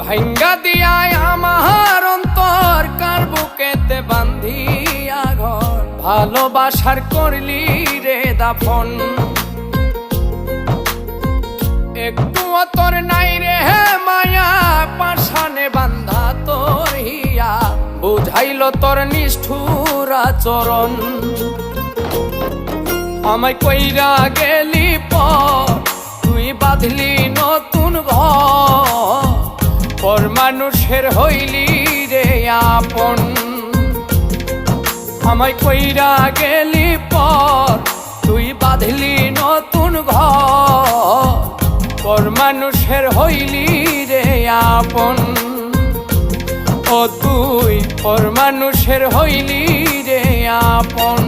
ভাঙ্গা দিয়ায় আমার অন্তর কার বুকেতে বান্ধিয়া ঘর ভালোবাসার করলি রে দাফন একটু তোর নাই রে মায়া পাশানে বান্ধা তোর হিয়া বুঝাইল তোর নিষ্ঠুর আচরণ আমায় কইরা গেলি পর তুই বাঁধলি নতুন ঘর পর মানুষের হইলি রে আপন আমায় কইরা গেলি পর তুই বাঁধলি নতুন ঘর পর মানুষের হইলি রে আপন ও তুই পর মানুষের হইলি রে আপন।